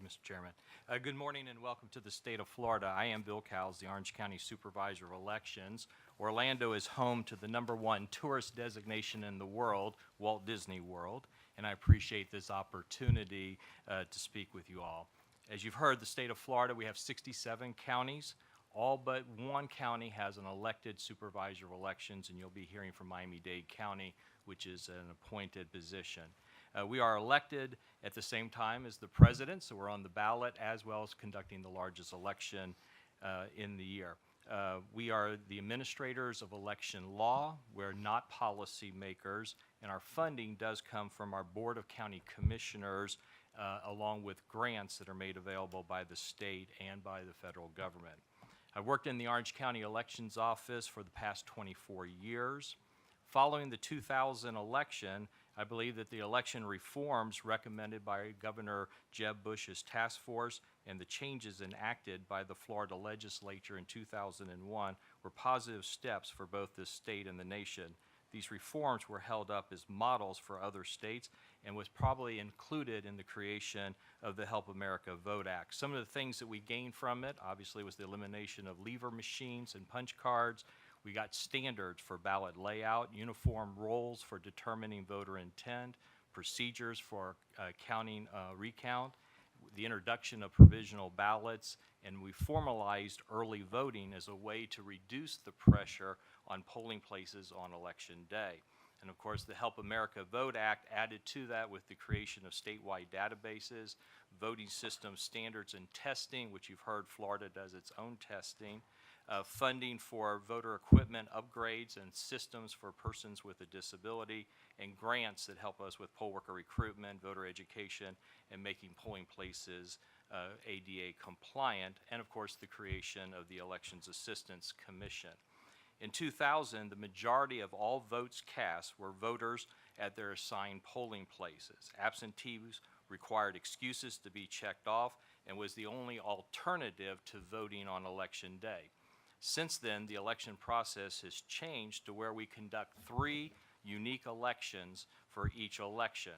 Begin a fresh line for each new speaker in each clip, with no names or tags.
Mr. Chairman. Good morning and welcome to the state of Florida. I am Bill Cowles, the Orange County Supervisor of Elections. Orlando is home to the #1 tourist designation in the world, Walt Disney World, and I appreciate this opportunity to speak with you all. As you've heard, the state of Florida, we have 67 counties. All but one county has an elected supervisor of elections, and you'll be hearing from Miami-Dade County, which is an appointed position. We are elected at the same time as the president, so we're on the ballot as well as conducting the largest election in the year. We are the administrators of election law. We're not policy makers, and our funding does come from our Board of County Commissioners along with grants that are made available by the state and by the federal government. I've worked in the Orange County Elections Office for the past 24 years. Following the 2000 election, I believe that the election reforms recommended by Governor Jeb Bush's task force and the changes enacted by the Florida legislature in 2001 were positive steps for both the state and the nation. These reforms were held up as models for other states and was probably included in the creation of the Help America Vote Act. Some of the things that we gained from it, obviously, was the elimination of lever machines and punch cards. We got standards for ballot layout, uniform roles for determining voter intent, procedures for counting recount, the introduction of provisional ballots, and we formalized early voting as a way to reduce the pressure on polling places on election day. And of course, the Help America Vote Act added to that with the creation of statewide databases, voting system standards and testing, which you've heard Florida does its own testing, funding for voter equipment upgrades and systems for persons with a disability, and grants that help us with poll worker recruitment, voter education, and making polling places ADA compliant, and of course the creation of the Elections Assistance Commission. In 2000, the majority of all votes cast were voters at their assigned polling places. Absentees required excuses to be checked off and was the only alternative to voting on election day. Since then, the election process has changed to where we conduct 3 unique elections for each election.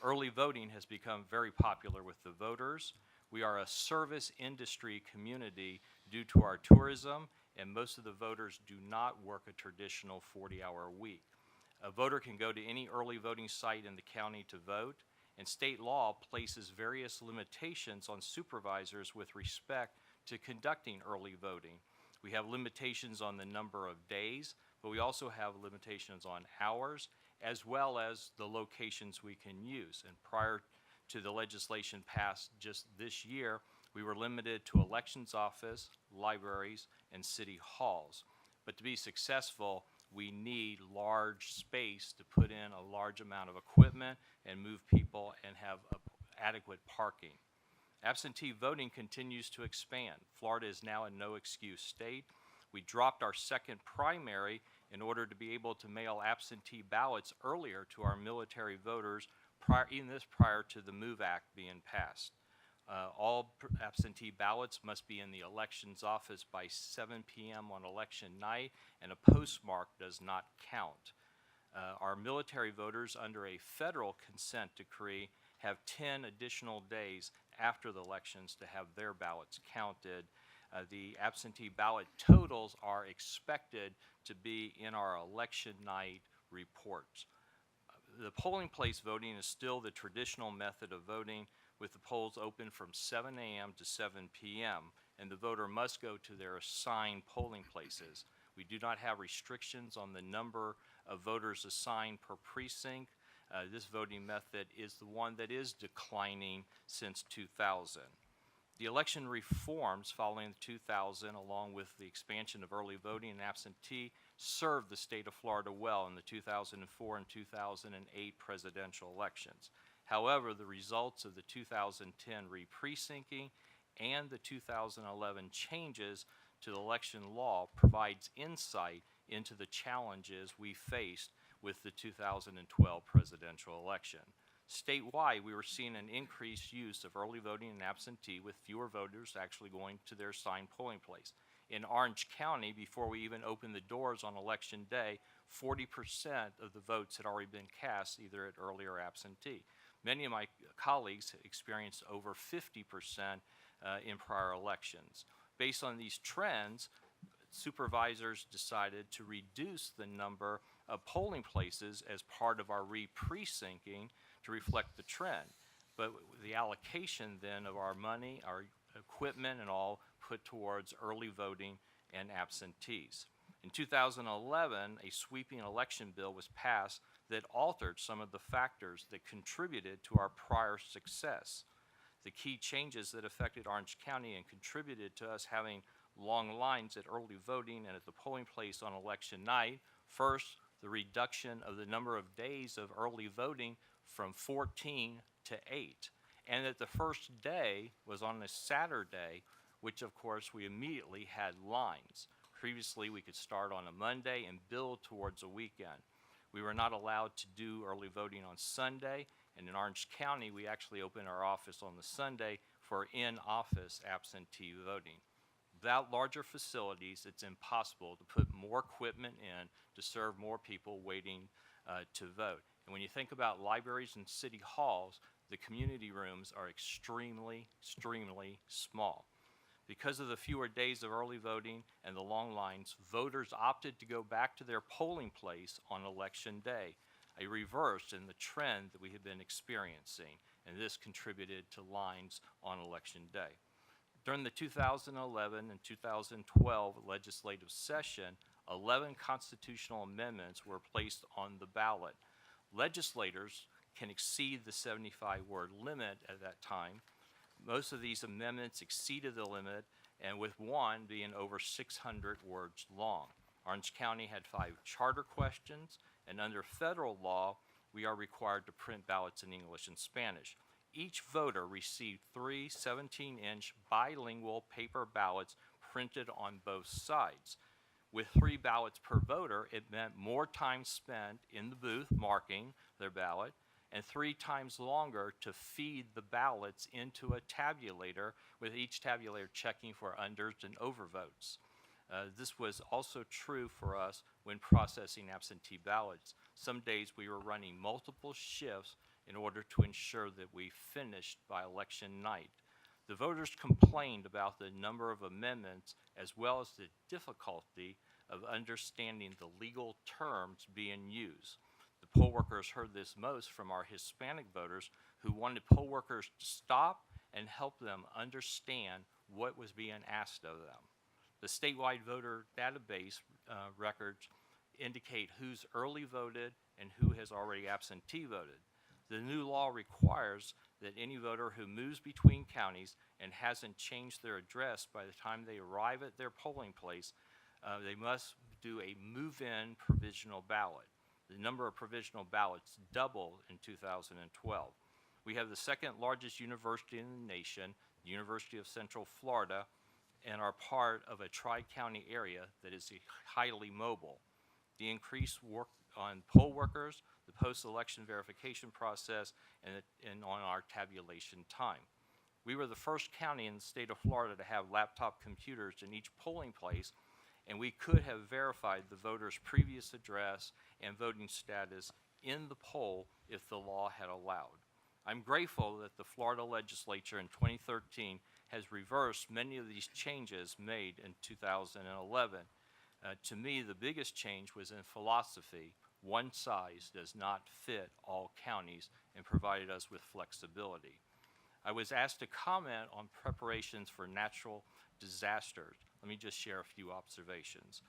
Early voting has become very popular with the voters. We are a service industry community due to our tourism, and most of the voters do not work a traditional 40-hour week. A voter can go to any early voting site in the county to vote, and state law places various limitations on supervisors with respect to conducting early voting. We have limitations on the number of days, but we also have limitations on hours, as well as the locations we can use. And prior to the legislation passed just this year, we were limited to elections office, libraries, and city halls. But to be successful, we need large space to put in a large amount of equipment and move people and have adequate parking. Absentee voting continues to expand. Florida is now a no-excuse state. We dropped our second primary in order to be able to mail absentee ballots earlier to our military voters, prior to the MOVE Act being passed. All absentee ballots must be in the elections office by 7 p.m. on election night, and a postmark does not count. Our military voters under a federal consent decree have 10 additional days after the elections to have their ballots counted. The absentee ballot totals are expected to be in our election night reports. The polling place voting is still the traditional method of voting, with the polls open from 7 a.m. to 7 p.m., and the voter must go to their assigned polling places. We do not have restrictions on the number of voters assigned per precinct. This voting method is the one that is declining since 2000. The election reforms following 2000, along with the expansion of early voting and absentee, served the state of Florida well in the 2004 and 2008 presidential elections. However, the results of the 2010 re-precincting and the 2011 changes to the election law provides insight into the challenges we faced with the 2012 presidential election. Statewide, we were seeing an increased use of early voting and absentee, with fewer voters actually going to their assigned polling place. In Orange County, before we even opened the doors on election day, 40% of the votes had already been cast either at early or absentee. Many of my colleagues experienced over 50% in prior elections. Based on these trends, supervisors decided to reduce the number of polling places as part of our re-precincting to reflect the trend. But the allocation then of our money, our equipment and all put towards early voting and absentees. In 2011, a sweeping election bill was passed that altered some of the factors that contributed to our prior success. The key changes that affected Orange County and contributed to us having long lines at early voting and at the polling place on election night. First, the reduction of the number of days of early voting from 14 to 8, and that the first day was on a Saturday, which of course we immediately had lines. Previously, we could start on a Monday and build towards a weekend. We were not allowed to do early voting on Sunday, and in Orange County, we actually opened our office on the Sunday for in-office absentee voting. Without larger facilities, it's impossible to put more equipment in to serve more people waiting to vote. And when you think about libraries and city halls, the community rooms are extremely, extremely small. Because of the fewer days of early voting and the long lines, voters opted to go back to their polling place on election day, a reverse in the trend that we had been experiencing, and this contributed to lines on election day. During the 2011 and 2012 legislative session, 11 constitutional amendments were placed on the ballot. Legislators can exceed the 75-word limit at that time. Most of these amendments exceeded the limit, and with one being over 600 words long. Orange County had 5 charter questions, and under federal law, we are required to print ballots in English and Spanish. Each voter received 3 17-inch bilingual paper ballots printed on both sides. With 3 ballots per voter, it meant more time spent in the booth marking their ballot and 3 times longer to feed the ballots into a tabulator, with each tabulator checking for unders and overvotes. This was also true for us when processing absentee ballots. Some days we were running multiple shifts in order to ensure that we finished by election night. The voters complained about the number of amendments as well as the difficulty of understanding the legal terms being used. The poll workers heard this most from our Hispanic voters, who wanted poll workers to stop and help them understand what was being asked of them. The statewide voter database records indicate who's early voted and who has already absentee voted. The new law requires that any voter who moves between counties and hasn't changed their address by the time they arrive at their polling place, they must do a move-in provisional ballot. The number of provisional ballots doubled in 2012. We have the second largest university in the nation, the University of Central Florida, and are part of a tri-county area that is highly mobile. The increased work on poll workers, the post-election verification process, and on our tabulation time. We were the first county in the state of Florida to have laptop computers in each polling place, and we could have verified the voter's previous address and voting status in the poll if the law had allowed. I'm grateful that the Florida legislature in 2013 has reversed many of these changes made in 2011. To me, the biggest change was in philosophy. One size does not fit all counties, and provided us with flexibility. I was asked to comment on preparations for natural disasters. Let me just share a few observations.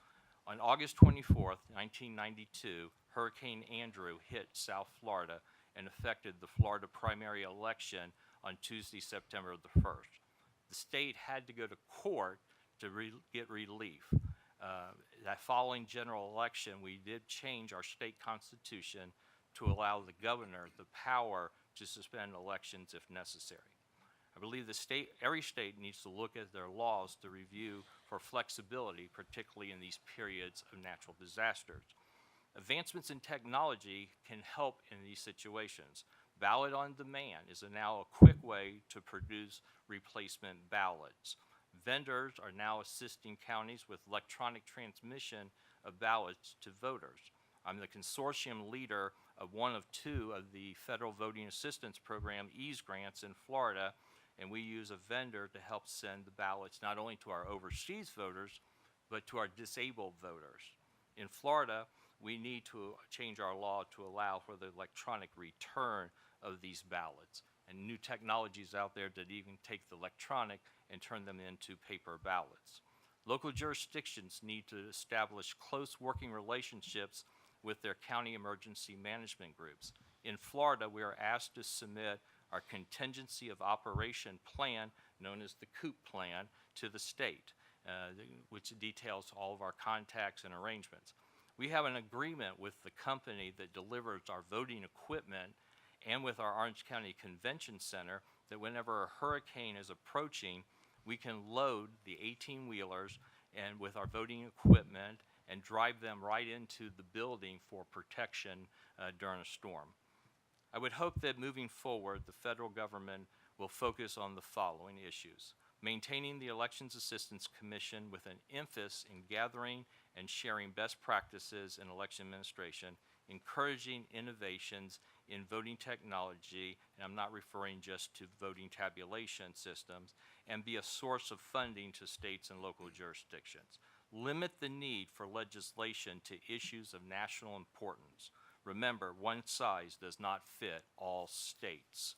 On August 24th, 1992, Hurricane Andrew hit South Florida and affected the Florida primary election on Tuesday, September the 1st. The state had to go to court to get relief. That following general election, we did change our state constitution to allow the governor the power to suspend elections if necessary. I believe every state needs to look at their laws to review for flexibility, particularly in these periods of natural disasters. Advancements in technology can help in these situations. Ballot on demand is now a quick way to produce replacement ballots. Vendors are now assisting counties with electronic transmission of ballots to voters. I'm the consortium leader one of two of the Federal Voting Assistance Program EASE grants in Florida, and we use a vendor to help send the ballots not only to our overseas voters, but to our disabled voters. In Florida, we need to change our law to allow for the electronic return of these ballots, and new technologies out there that even take the electronic and turn them into paper ballots. Local jurisdictions need to establish close working relationships with their county emergency management groups. In Florida, we are asked to submit our contingency of operation plan, known as the COOP plan, to the state, which details all of our contacts and arrangements. We have an agreement with the company that delivers our voting equipment and with our Orange County Convention Center that whenever a hurricane is approaching, we can load the 18-wheelers and with our voting equipment and drive them right into the building for protection during a storm. I would hope that moving forward, the federal government will focus on the following issues: maintaining the Elections Assistance Commission with an emphasis in gathering and sharing best practices in election administration, encouraging innovations in voting technology, and I'm not referring just to voting tabulation systems, and be a source of funding to states and local jurisdictions. Limit the need for legislation to issues of national importance. Remember, one size does not fit all states.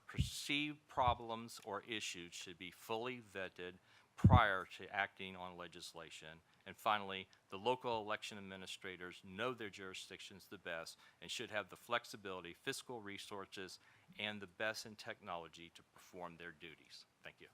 Perceived problems or issues should be fully vetted prior to acting on legislation. And finally, the local election administrators know their jurisdictions the best and should have the flexibility, fiscal resources, and the best in technology to perform their duties. Thank you.